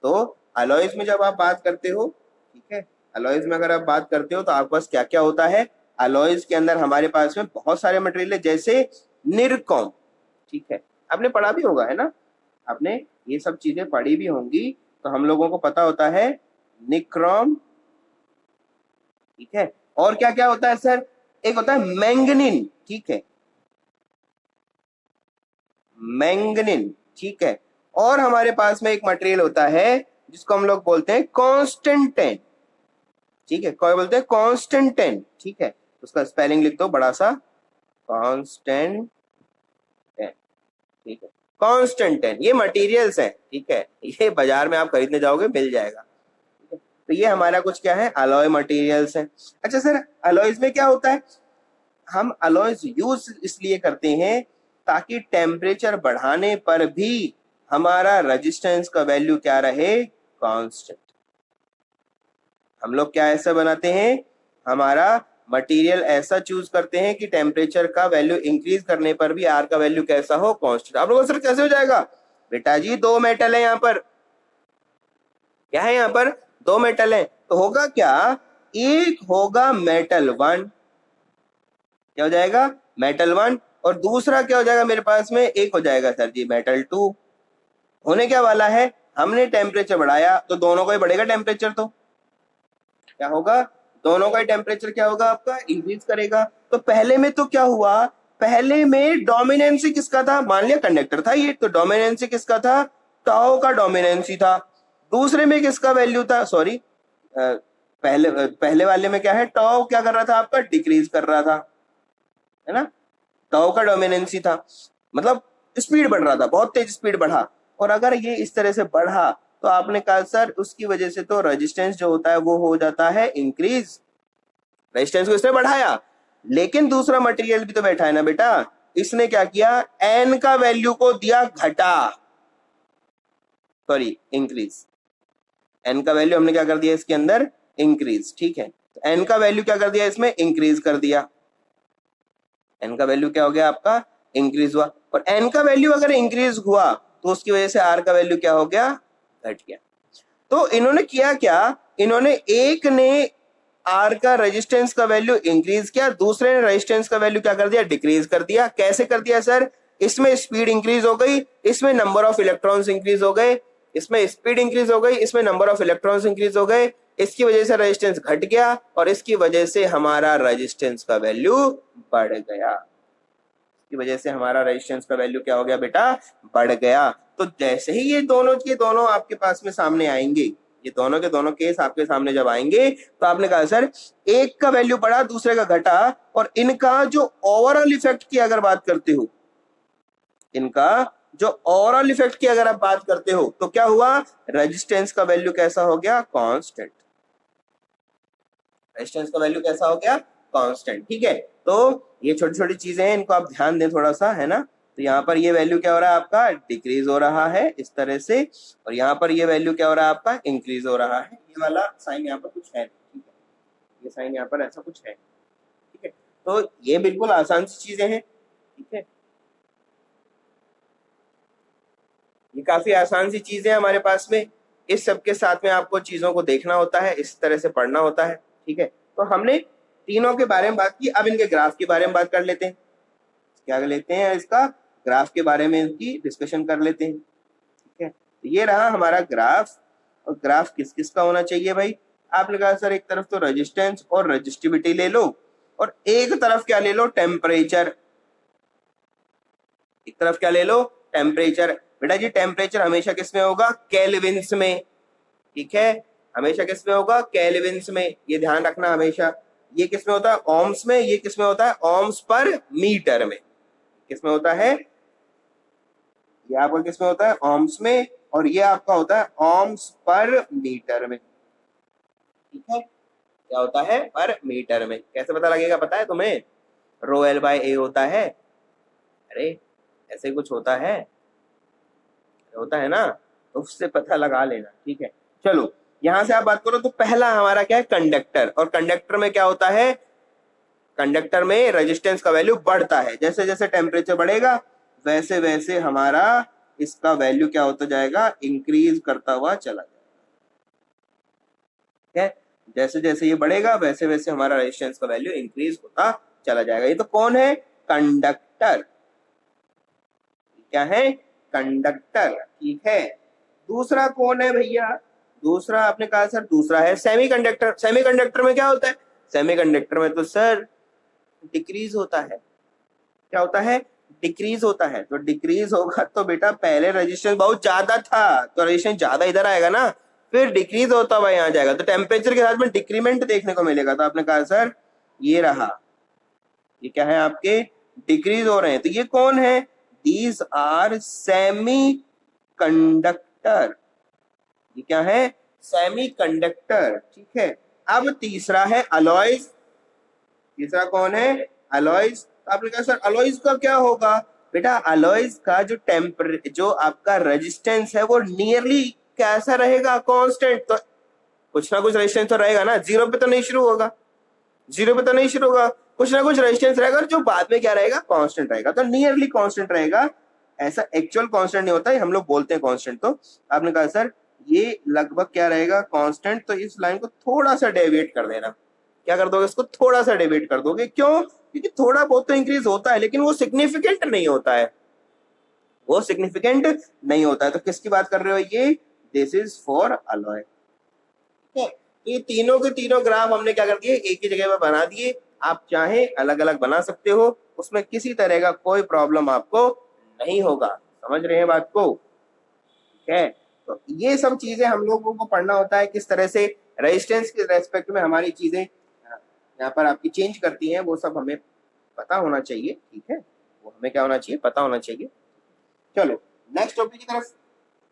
तो अलॉयज में जब आप बात करते हो, ठीक है, अलॉयज में अगर आप बात करते हो तो आपके पास क्या क्या होता है। अलॉयज के अंदर हमारे पास में बहुत सारे मटेरियल है, जैसे निरकॉम। ठीक है, आपने पढ़ा भी होगा, है ना, आपने ये सब चीजें पढ़ी भी होंगी, तो हम लोगों को पता होता है निक्रोम। ठीक है, और क्या क्या होता है सर? एक होता है मैंगनीन। ठीक है, मैंगनीन। ठीक है, और हमारे पास में एक मटेरियल होता है जिसको हम लोग बोलते हैं कॉन्स्टेंटेन। ठीक है, क्या बोलते हैं? कॉन्स्टेंटेन। ठीक है, उसका स्पेलिंग लिख दो बड़ा सा, कॉन्स्टेंटेन। ठीक है, कॉन्स्टेंटेन, ये मटेरियल्स है। ठीक है, ये बाजार में आप खरीदने जाओगे मिल जाएगा। तो ये हमारा कुछ क्या है, अलॉय मटेरियल्स है। अच्छा सर, अलॉयज में क्या होता है? हम अलॉयज यूज इसलिए करते हैं ताकि टेम्परेचर बढ़ाने पर भी हमारा रेजिस्टेंस का वैल्यू क्या रहे, कांस्टेंट। हम लोग क्या ऐसा बनाते हैं, हमारा मटेरियल ऐसा चूज करते हैं कि टेम्परेचर का वैल्यू इंक्रीज करने पर भी आर का वैल्यू कैसा हो, कांस्टेंट। आप लोगों सर कैसे हो जाएगा? बेटा जी दो मेटल है यहाँ पर, क्या है यहाँ पर? दो मेटल है, तो होगा क्या, एक होगा मेटल वन, क्या हो जाएगा, मेटल वन, और दूसरा क्या हो जाएगा मेरे पास में, एक हो जाएगा सर जी मेटल टू। होने क्या वाला है, हमने टेम्परेचर बढ़ाया तो दोनों का ही बढ़ेगा टेम्परेचर, तो क्या होगा, दोनों का ही टेम्परेचर क्या होगा आपका, इंक्रीज करेगा। तो पहले में तो क्या हुआ, पहले में डोमिनेंसी किसका था, मान लिया कंडक्टर था ये, तो डोमिनेंसी किसका था, टाउ का डोमिनेंसी था। दूसरे में किसका वैल्यू था, सॉरी पहले वाले में क्या है, टाउ क्या कर रहा था आपका, डिक्रीज कर रहा था, है ना। टाउ का डोमिनेंसी था, मतलब स्पीड बढ़ रहा था, बहुत तेज स्पीड बढ़ा। और अगर ये इस तरह से बढ़ा तो आपने कहा सर उसकी वजह से तो रेजिस्टेंस जो होता है वो हो जाता है इंक्रीज। रेजिस्टेंस को इसने बढ़ाया, लेकिन दूसरा मटेरियल भी तो बैठा है ना बेटा, इसने क्या किया, एन का वैल्यू को दिया घटा, सॉरी इंक्रीज। एन का वैल्यू हमने क्या कर दिया इसके अंदर, इंक्रीज। ठीक है, तो एन का वैल्यू क्या कर दिया इसमें, इंक्रीज कर दिया। एन का वैल्यू क्या हो गया आपका, इंक्रीज हुआ। और एन का वैल्यू अगर इंक्रीज हुआ तो उसकी वजह से आर का वैल्यू क्या हो गया, घट गया। तो इन्होंने किया क्या, इन्होंने एक ने आर का रेजिस्टेंस का वैल्यू इंक्रीज किया, दूसरे ने रेजिस्टेंस का वैल्यू क्या कर दिया, डिक्रीज कर दिया। कैसे कर दिया सर, इसमें स्पीड इंक्रीज हो गई, इसमें नंबर ऑफ इलेक्ट्रॉन्स इंक्रीज हो गए, इसमें स्पीड इंक्रीज हो गई, इसमें नंबर ऑफ इलेक्ट्रॉन्स इंक्रीज हो गए, इसकी वजह से रेजिस्टेंस घट गया और इसकी वजह से हमारा रेजिस्टेंस का वैल्यू बढ़ गया। की वजह से हमारा रेजिस्टेंस का वैल्यू क्या हो गया बेटा, बढ़ गया। तो जैसे ही ये दोनों के दोनों आपके पास में सामने आएंगे, ये दोनों के दोनों केस आपके सामने जब आएंगे तो आपने कहा सर एक का वैल्यू बढ़ा दूसरे का घटा, और इनका जो ओवरऑल इफेक्ट की अगर बात करते हो, इनका जो ओवरऑल इफेक्ट की अगर आप बात करते हो तो क्या हुआ, रेजिस्टेंस का वैल्यू कैसा हो गया, कांस्टेंट। रेजिस्टेंस का वैल्यू कैसा हो गया, कांस्टेंट। ठीक है, तो ये छोटी छोटी चीजें हैं, इनको आप ध्यान दें थोड़ा सा, है ना। तो यहाँ पर ये वैल्यू क्या हो रहा है आपका, डिक्रीज हो रहा है इस तरह से, और यहाँ पर ये वैल्यू क्या हो रहा है आपका, इंक्रीज हो रहा है। ये वाला साइन यहाँ पर कुछ है, ठीक है। ये साइन यहाँ पर ऐसा कुछ है, ठीक है। तो ये बिल्कुल आसान सी चीजें हैं, ठीक है, ये काफी आसान सी चीजें हैं हमारे पास में। इस सब के साथ में आपको चीजों को देखना होता है, इस तरह से पढ़ना होता है, ठीक है। तो हमने तीनों के बारे में बात की, अब इनके ग्राफ के बारे में बात कर लेते हैं। क्या कर लेते हैं, इसका ग्राफ के बारे में इनकी डिस्कशन कर लेते हैं, ठीक है। तो ये रहा हमारा ग्राफ, और ग्राफ किस किस का होना चाहिए भाई? आपने कहा सर एक तरफ तो रेजिस्टेंस और रेजिस्टिविटी ले लो, और एक तरफ क्या ले लो, टेम्परेचर। एक तरफ क्या ले लो, टेम्परेचर। बेटा जी टेम्परेचर हमेशा किसमें होगा, केल्विन्स में, ठीक है, हमेशा किसमें होगा, केल्विन्स में, ये ध्यान रखना हमेशा। ये किसमें होता है, ओम्स में, ये किसमें होता है, ओम्स पर मीटर में। किसमें होता है, ये आपका किसमें होता है, ओम्स में, और ये आपका होता है ओम्स पर मीटर में, ठीक है। क्या होता है, पर मीटर में। कैसे पता लगेगा पता है तुम्हें, रो एल बाय ए होता है, अरे ऐसे कुछ होता है ना, तो उससे पता लगा लेना, ठीक है। चलो यहां से आप बात करो तो पहला हमारा क्या है, कंडक्टर। और कंडक्टर में क्या होता है, कंडक्टर में रेजिस्टेंस का वैल्यू बढ़ता है, जैसे जैसे टेम्परेचर बढ़ेगा वैसे वैसे हमारा इसका वैल्यू क्या होता जाएगा, इंक्रीज करता हुआ चला जाएगा, ठीक है। जैसे जैसे ये बढ़ेगा वैसे वैसे हमारा रेजिस्टेंस का वैल्यू इंक्रीज होता चला जाएगा। ये तो कौन है, कंडक्टर, क्या है, कंडक्टर, ठीक है। दूसरा कौन है भैया, दूसरा आपने कहा सर दूसरा है सेमीकंडक्टर। सेमीकंडक्टर में क्या होता है, सेमीकंडक्टर में तो सर डिक्रीज होता है। क्या होता है, डिक्रीज होता है। तो डिक्रीज होगा तो बेटा पहले रेजिस्टेंस बहुत ज्यादा था तो रेजिस्टेंस ज्यादा इधर आएगा ना, फिर डिक्रीज होता हुआ यहाँ जाएगा, तो टेम्परेचर के साथ में डिक्रीमेंट देखने को मिलेगा। तो आपने कहा सर ये रहा, ये क्या है आपके, डिक्रीज हो रहे हैं। तो ये कौन है, दीज आर सेमी कंडक्टर, ये क्या है, सेमी कंडक्टर, ठीक है। अब तीसरा है अलॉयज। तीसरा कौन है, अलॉयज। तो आपने कहा सर अलॉयज का क्या होगा, बेटा अलॉयज का जो आपका रेजिस्टेंस है वो नियरली कैसा रहेगा, कांस्टेंट। तो कुछ ना कुछ रेजिस्टेंस तो रहेगा ना, जीरो पे तो नहीं शुरू होगा, जीरो पे तो नहीं शुरू होगा, कुछ ना कुछ रेजिस्टेंस रहेगा जो बाद में क्या रहेगा, कांस्टेंट रहेगा। तो नियरली कांस्टेंट रहेगा, ऐसा एक्चुअल कांस्टेंट नहीं होता है, हम लोग बोलते हैं कांस्टेंट। तो आपने कहा सर ये लगभग क्या रहेगा, कांस्टेंट। तो इस लाइन को थोड़ा सा डेविएट कर देना। क्या कर दोगे, इसको थोड़ा सा डेविएट कर दोगे, क्यों, क्योंकि थोड़ा बहुत तो इंक्रीज होता है लेकिन वो सिग्निफिकेंट नहीं होता है, वो सिग्निफिकेंट नहीं होता है। तो किसकी बात कर रहे हो, ये दिस इज फॉर अलॉय, ठीक है। तो ये तीनों के तीनों ग्राफ हमने क्या कर दिए, एक ही जगह पर बना दिए। आप चाहे अलग अलग बना सकते हो, उसमें किसी तरह का कोई प्रॉब्लम आपको नहीं होगा। समझ रहे हैं बात को, ठीक है। तो ये सब चीजें हम लोगों को पढ़ना होता है, किस तरह से रेजिस्टेंस के रेस्पेक्ट में हमारी चीजें यहाँ पर आपकी चेंज करती हैं, वो सब हमें पता होना चाहिए, ठीक है। वो हमें क्या होना चाहिए, पता होना चाहिए। चलो नेक्स्ट टॉपिक की तरफ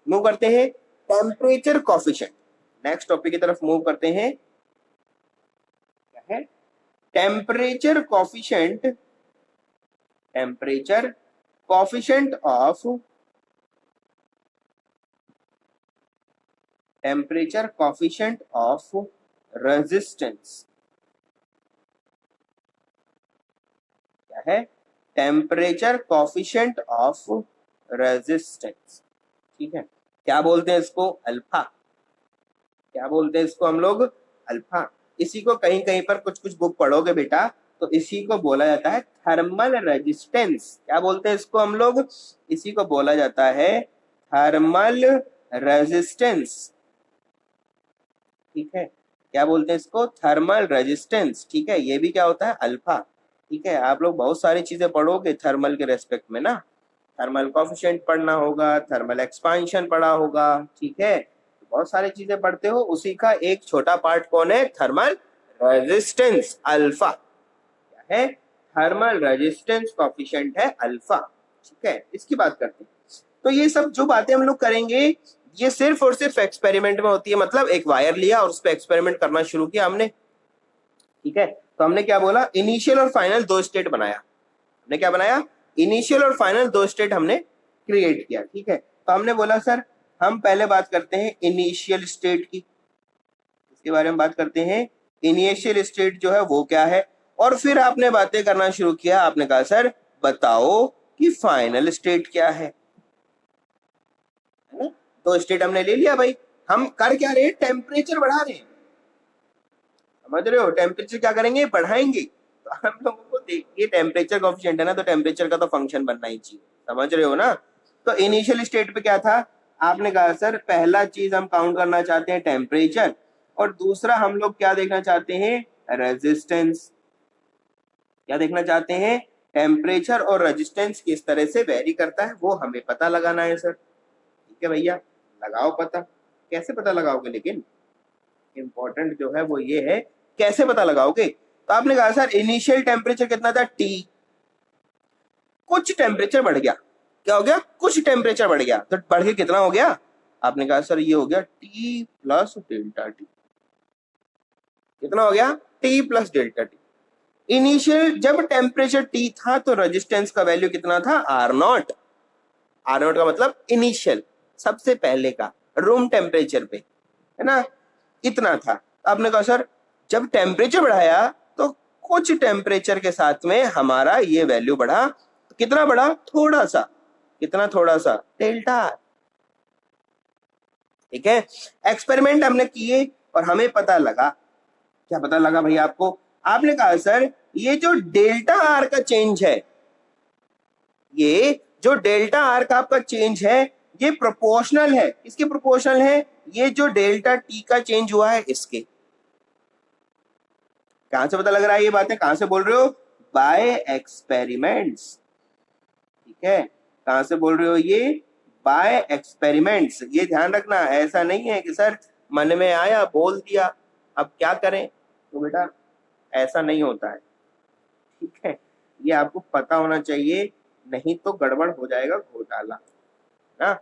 मूव करते हैं, टेम्परेचर कॉफिशिएंट। नेक्स्ट टॉपिक की तरफ मूव करते हैं, क्या है, temperature coefficient. Temperature coefficient of, temperature coefficient of resistance, क्या है, टेम्परेचर कॉफिशिएंट ऑफ रेजिस्टेंस, ठीक है। क्या बोलते हैं इसको, अल्फा। क्या बोलते हैं इसको हम लोग, अल्फा। इसी को कहीं कहीं पर कुछ कुछ बुक पढ़ोगे बेटा तो इसी को बोला जाता है थर्मल रेजिस्टेंस। क्या बोलते हैं इसको हम लोग, इसी को बोला जाता है थर्मल रेजिस्टेंस, ठीक है। क्या बोलते हैं इसको, थर्मल रेजिस्टेंस, ठीक है। ये भी क्या होता है, अल्फा, ठीक है। आप लोग बहुत सारी चीजें पढ़ोगे थर्मल के रेस्पेक्ट में ना, थर्मल कॉफिशिएंट पढ़ना होगा, थर्मल एक्सपांशन पढ़ा होगा, ठीक है। बहुत सारी चीजें पढ़ते हो, उसी का एक छोटा पार्ट कौन है, थर्मल रेजिस्टेंस अल्फा। क्या है, थर्मल रेजिस्टेंस कॉफिशिएंट है अल्फा, ठीक है। इसकी बात करते हैं। तो ये सब जो बातें हम लोग करेंगे ये सिर्फ और सिर्फ एक्सपेरिमेंट में होती है। मतलब एक वायर लिया और उस पर एक्सपेरिमेंट करना शुरू किया हमने, ठीक है। तो हमने क्या बोला, इनिशियल और फाइनल दो स्टेट बनाया। हमने क्या बनाया, इनिशियल और फाइनल दो स्टेट हमने क्रिएट किया, ठीक है। तो हमने बोला सर हम पहले बात करते हैं इनिशियल स्टेट की, इसके बारे में बात करते हैं इनिशियल स्टेट जो है वो क्या है, और फिर आपने बातें करना शुरू किया, आपने कहा सर बताओ कि फाइनल स्टेट क्या है ना? तो स्टेट हमने ले लिया भाई, हम कर क्या रहे हैं, टेम्परेचर बढ़ा रहे हैं, समझ रहे हो, टेम्परेचर क्या करेंगे, बढ़ाएंगे। तो हम लोगों को देखिए टेम्परेचर कोएफिशिएंट है ना, तो टेम्परेचर का तो फंक्शन बनना ही चाहिए, समझ रहे हो ना। तो इनिशियल स्टेट पे क्या था, आपने कहा सर पहला चीज हम काउंट करना चाहते हैं टेम्परेचर, और दूसरा हम लोग क्या देखना चाहते हैं, रेजिस्टेंस। क्या देखना चाहते हैं, टेम्परेचर और रेजिस्टेंस किस तरह से वेरी करता है वो हमें पता लगाना है सर। ठीक है भैया, लगाओ पता। कैसे पता लगाओगे, लेकिन इंपॉर्टेंट जो है वो ये है कैसे पता लगाओगे। तो आपने कहा सर इनिशियल टेम्परेचर कितना था T, कुछ टेम्परेचर बढ़ गया, क्या हो गया, कुछ टेम्परेचर बढ़ गया, तो बढ़ के कितना हो गया, आपने कहा सर ये हो गया T प्लस डेल्टा टी। कितना हो गया, T plus delta T. Initial जब टेम्परेचर T था तो रेजिस्टेंस का वैल्यू कितना था, R0। R0 का मतलब इनिशियल, सबसे पहले का, रूम टेम्परेचर पे, है ना, इतना था। आपने कहा सर जब टेम्परेचर बढ़ाया तो कुछ टेम्परेचर के साथ में हमारा ये वैल्यू बढ़ा, कितना बढ़ा, थोड़ा सा, कितना थोड़ा सा, डेल्टा। ठीक है, एक्सपेरिमेंट हमने किए और हमें पता लगा, क्या पता लगा भाई आपको, आपने कहा सर ये जो डेल्टा आर का चेंज है, ये जो डेल्टा आर का आपका चेंज है ये प्रोपोर्शनल है, इसके प्रोपोर्शनल है, ये जो डेल्टा टी का चेंज हुआ है इसके। कहां से पता लग रहा है ये बातें, कहां से बोल रहे हो, बाय एक्सपेरिमेंट्स। ठीक है, कहां से बोल रहे हो ये, बाय एक्सपेरिमेंट्स। ये ध्यान रखना, ऐसा नहीं है कि सर मन में आया बोल दिया अब क्या करें, तो बेटा ऐसा नहीं होता है। ठीक है, ये आपको पता होना चाहिए, नहीं तो गड़बड़ हो जाएगा, घोटाला ना।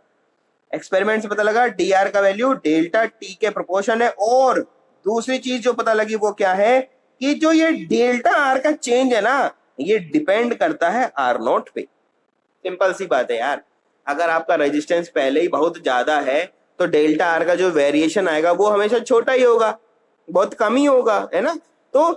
एक्सपेरिमेंट से पता लगा डी आर का वैल्यू डेल्टा टी के प्रोपोर्शन है, और दूसरी चीज जो पता लगी वो क्या है कि जो ये डेल्टा आर का चेंज है ना ये डिपेंड करता है आर नोट पे। सिंपल सी बात है यार, अगर आपका रेजिस्टेंस पहले ही बहुत ज्यादा है तो डेल्टा आर का जो वेरिएशन आएगा वो हमेशा छोटा ही होगा, बहुत कम ही होगा, है ना। तो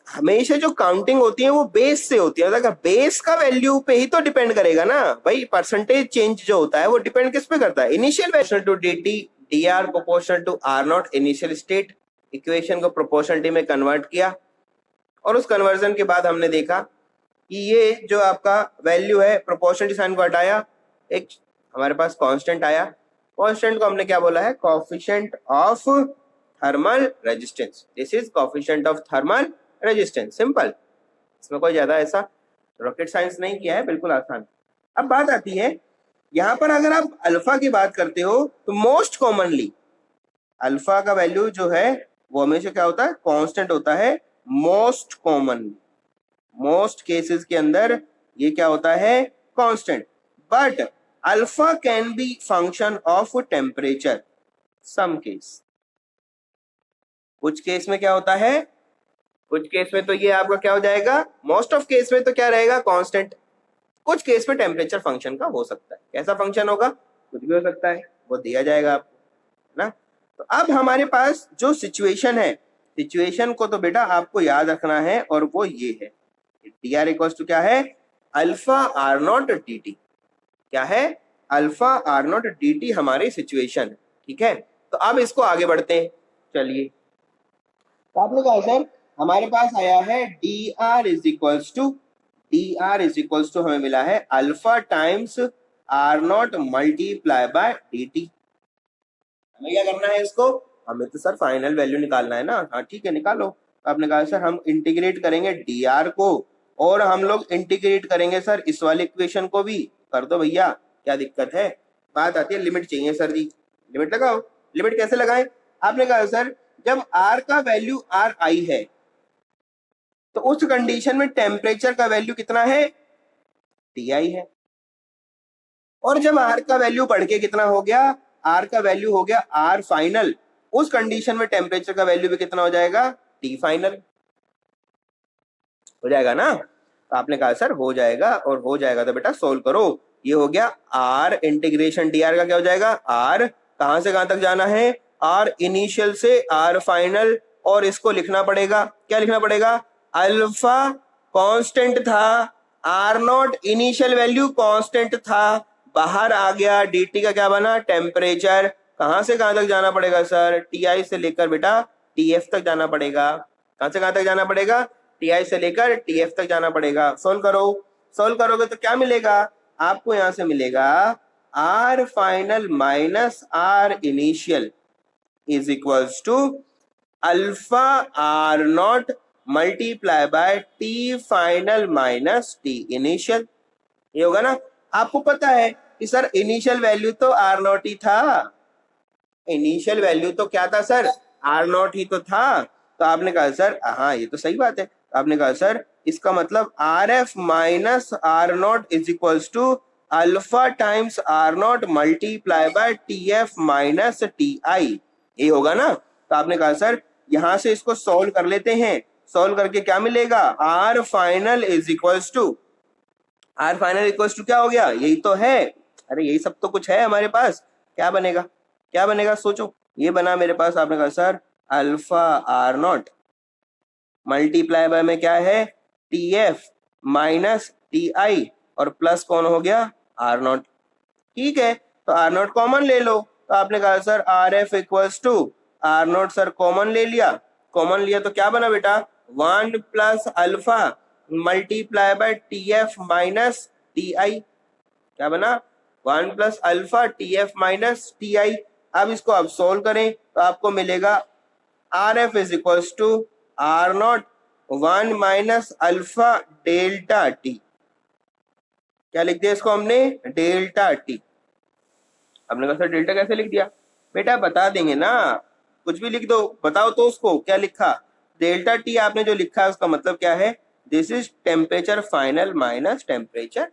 हमेशा जो काउंटिंग होती है वो बेस से होती है, अगर बेस का वैल्यू पे ही तो डिपेंड करेगा ना भाई, परसेंटेज चेंज जो होता है वो डिपेंड किस पे करता है, initial value to dt dr proportional to r naught initial state. Equation को प्रोपोर्शनलिटी में कन्वर्ट किया, और उस कन्वर्जन के बाद हमने देखा कि ये जो आपका वैल्यू है प्रोपोर्शनलिटी साइन को हटाया, एक हमारे पास कांस्टेंट आया, कांस्टेंट को हमने क्या बोला है, coefficient of thermal resistance. This is coefficient of thermal resistance, simple, इसमें कोई ज्यादा ऐसा रॉकेट साइंस नहीं किया है, बिल्कुल आसान। अब बात आती है यहां पर, अगर आप अल्फा की बात करते हो तो मोस्ट कॉमनली अल्फा का वैल्यू जो है वो हमेशा क्या होता है, कांस्टेंट होता है, मोस्ट कॉमनली, मोस्ट केसेस के अंदर ये क्या होता है, constant. But alpha can be function of temperature, some case, कुछ केस में क्या होता है, कुछ केस में तो ये आपका क्या हो जाएगा, मोस्ट ऑफ केस में तो क्या रहेगा, कांस्टेंट। कुछ केस में टेम्परेचर फंक्शन का हो सकता है, कैसा फंक्शन होगा, कुछ भी हो सकता है, वो दिया जाएगा आपको, है ना। तो अब हमारे पास जो सिचुएशन है, सिचुएशन को तो बेटा आपको याद रखना है, और वो ये है डी आर इक्वल्स टू क्या है, alpha R naught D T. क्या है, alpha R naught D T हमारी सिचुएशन है। ठीक है, तो अब इसको आगे बढ़ते हैं, चलिए। तो आपने कहा सर हमारे पास आया है D R is equals to, D R is equals to हमें मिला है alpha times R naught multiply by D T. हमें क्या करना है इसको, हमें तो सर फाइनल वैल्यू निकालना है ना। हाँ ठीक है, निकालो। तो आपने कहा सर हम इंटीग्रेट करेंगे डी आर को, और हम लोग इंटीग्रेट करेंगे सर इस वाली इक्वेशन को भी, कर दो भैया, क्या दिक्कत है। बात आती है लिमिट चाहिए सर जी, लिमिट लगाओ। लिमिट कैसे लगाएं, आपने कहा सर जब r का वैल्यू r आई है तो उस कंडीशन में टेम्परेचर का वैल्यू कितना है, Ti है, और जब r का वैल्यू बढ़ के कितना हो गया, r का वैल्यू हो गया r फाइनल, उस कंडीशन में टेम्परेचर का वैल्यू भी कितना हो जाएगा, T फाइनल हो जाएगा ना। तो आपने कहा सर हो जाएगा, और हो जाएगा तो बेटा सोल्व करो। ये हो गया r इंटीग्रेशन dr का क्या हो जाएगा, r कहां से कहां तक जाना है, r इनिशियल से r फाइनल, और इसको लिखना पड़ेगा, क्या लिखना पड़ेगा, अल्फा कांस्टेंट था, R naught initial value constant था, बाहर आ गया, dt का क्या बना, टेम्परेचर। कहां से कहां तक जाना पड़ेगा सर, टी से लेकर बेटा टीएफ तक जाना पड़ेगा। कहां से कहां तक जाना पड़ेगा, टी से लेकर टीएफ तक जाना पड़ेगा। सोल्व करो, सोल्व करोगे तो क्या मिलेगा आपको, यहां से मिलेगा R final minus R initial is equals to alpha R naught multiply by T final minus T initial. ये होगा ना। आपको पता है कि सर इनिशियल वैल्यू तो आर नॉट ही था, इनिशियल वैल्यू तो क्या था सर, आर नॉट ही तो था। तो आपने कहा सर हाँ ये तो सही बात है, आपने कहा सर इसका मतलब R F minus R naught is equals to alpha times R naught multiply by T F minus T I, ये होगा ना। तो आपने कहा सर यहां से इसको सॉल्व कर लेते हैं, सॉल्व करके क्या मिलेगा, R final is equals to, R final equals to क्या हो गया, यही तो है, अरे यही सब तो कुछ है हमारे पास। क्या बनेगा, क्या बनेगा सोचो, ये बना मेरे पास, आपने कहा sir alpha R naught multiply by में क्या है, T F minus T I और प्लस कौन हो गया, आर नॉट। ठीक है, तो आर नॉट कॉमन ले लो। तो आपने कहा sir R F equals to R naught, sir common ले लिया, कॉमन लिया तो क्या बना बेटा, 1 plus alpha multiply by T F minus T I, क्या बना, 1 plus alpha T F minus T I. अब इसको आप सोल्व करें तो आपको मिलेगा R F is equals to R naught 1 minus alpha delta T, क्या लिख दिया इसको हमने, डेल्टा टी। आपने कहा सर डेल्टा कैसे लिख दिया, बेटा बता देंगे ना, कुछ भी लिख दो, बताओ तो उसको क्या लिखा, डेल्टा टी आपने जो लिखा है उसका मतलब क्या है, this is temperature final minus temperature,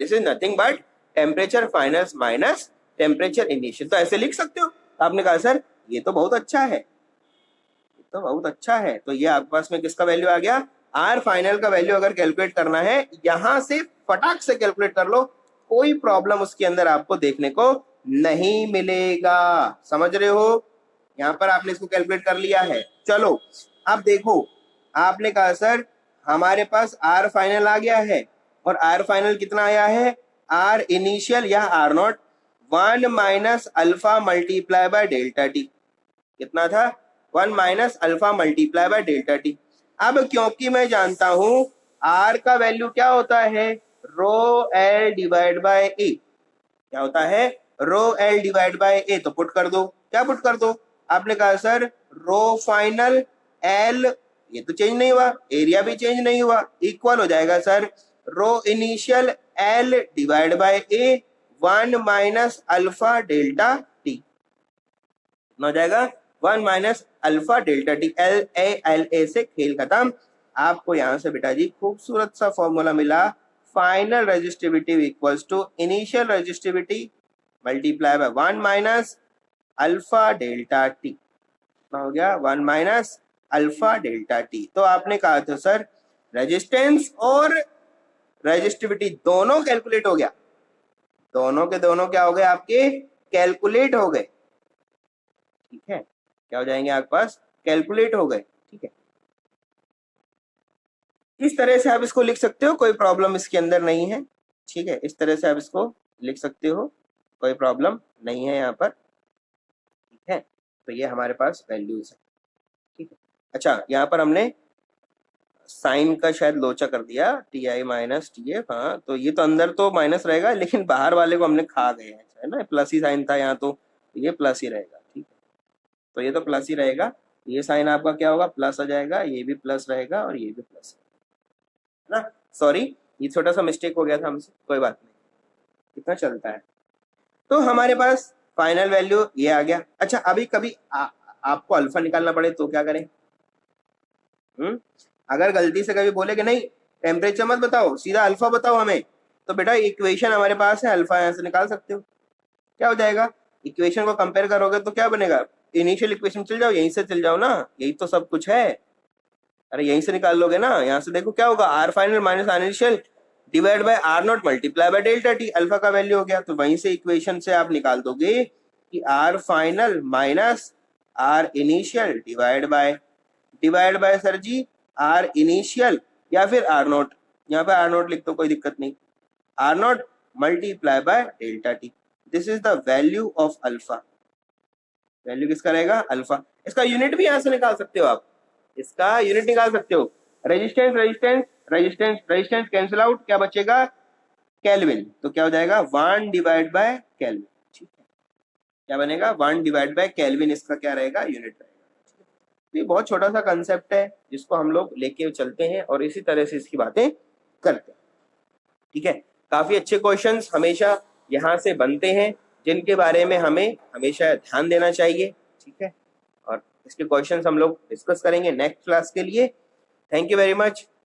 this is nothing but temperature final minus temperature initial. तो ऐसे लिख सकते हो। आपने कहा सर ये तो बहुत अच्छा है, ये तो बहुत अच्छा है। तो ये आपके पास में किसका वैल्यू आ गया, आर फाइनल का वैल्यू अगर कैलकुलेट करना है यहां से फटाक से कैलकुलेट कर लो, कोई प्रॉब्लम उसके अंदर आपको देखने को नहीं मिलेगा। समझ रहे हो, यहां पर आपने इसको कैलकुलेट कर लिया है। चलो अब देखो, आपने कहा सर हमारे पास आर फाइनल आ गया है, और आर फाइनल कितना आया है, आर इनिशियल या R naught 1 minus alpha multiply by delta T, कितना था, 1 minus alpha multiply by delta T. अब क्योंकि मैं जानता हूं आर का वैल्यू क्या होता है, रो एल डिवाइड बाय ए, क्या होता है, रो एल डिवाइड बाय ए, तो पुट कर दो, क्या पुट कर दो, आपने कहा सर रो फाइनल एल, ये तो चेंज नहीं हुआ, एरिया भी चेंज नहीं हुआ, इक्वल हो जाएगा sir rho initial L divide by A 1 minus alpha delta T, हो जाएगा 1 minus alpha delta T, L A से खेल खत्म। आपको यहां से बेटा जी खूबसूरत सा फॉर्मूला मिला, final resistivity equals to initial resistivity multiply by 1 minus alpha delta T, हो गया 1 माइनस अल्फा डेल्टा टी। तो आपने कहा था सर रेजिस्टेंस और रेजिस्टिविटी दोनों कैलकुलेट हो गया, दोनों के दोनों क्या हो गए आपके, कैलकुलेट हो गए। ठीक है, क्या हो जाएंगे आपके पास, कैलकुलेट हो गए। ठीक है, इस तरह से आप इसको लिख सकते हो, कोई प्रॉब्लम इसके अंदर नहीं है। ठीक है, इस तरह से आप इसको लिख सकते हो, कोई प्रॉब्लम नहीं है यहाँ पर। ठीक है, तो ये हमारे पास वैल्यूज है। ठीक है, अच्छा यहाँ पर हमने साइन का शायद लोचा कर दिया, T I minus T F, हाँ तो ये तो अंदर तो माइनस रहेगा लेकिन बाहर वाले को हमने खा गए हैं, है ना, प्लस ही साइन था यहाँ, तो ये प्लस ही रहेगा। ठीक है, तो ये तो प्लस ही रहेगा, ये साइन आपका क्या होगा, प्लस आ जाएगा, ये भी प्लस रहेगा और ये भी प्लस है ना। सॉरी ये छोटा सा मिस्टेक हो गया था हमसे, कोई बात नहीं, कितना चलता है। तो हमारे पास फाइनल वैल्यू ये आ गया। अच्छा अभी कभी आपको अल्फा निकालना पड़े तो क्या करें, अगर गलती से कभी बोले कि नहीं टेम्परेचर मत बताओ सीधा अल्फा बताओ हमें, तो बेटा इक्वेशन हमारे पास है, अल्फा यहाँ से निकाल सकते हो। क्या हो जाएगा, इक्वेशन को कंपेयर करोगे तो क्या बनेगा, इनिशियल इक्वेशन चल जाओ, यहीं से चल जाओ ना, यही तो सब कुछ है। अरे यहीं से निकाल लोगे ना, यहाँ से देखो क्या होगा, R final minus R initial divide by R naught multiply by delta T, alpha का वैल्यू हो गया। तो वहीं से इक्वेशन से आप निकाल दोगे कि R final minus R initial divide by sir ji R initial या फिर आर नोट, यहाँ पे आर नोट लिख दो कोई दिक्कत नहीं, R naught multiply by delta T, this is the value of alpha. Value किसका रहेगा? अल्फा। इसका यूनिट भी यहां से निकाल सकते हो आप, इसका यूनिट निकाल सकते हो। Resistance resistance resistance resistance cancel out, क्या बचेगा? केल्विन। तो क्या हो जाएगा? 1 डिवाइड बाय केल्विन। ठीक है, क्या बनेगा? 1 डिवाइड बाय केल्विन, इसका क्या रहेगा? यूनिट रहेगा। तो ये बहुत छोटा सा कंसेप्ट है जिसको हम लोग लेके चलते हैं और इसी तरह से इसकी बातें करते हैं। ठीक है, काफी अच्छे क्वेश्चंस हमेशा यहाँ से बनते हैं जिनके बारे में हमें हमेशा ध्यान देना चाहिए। ठीक है, और इसके क्वेश्चंस हम लोग डिस्कस करेंगे नेक्स्ट क्लास के लिए। Thank you very much.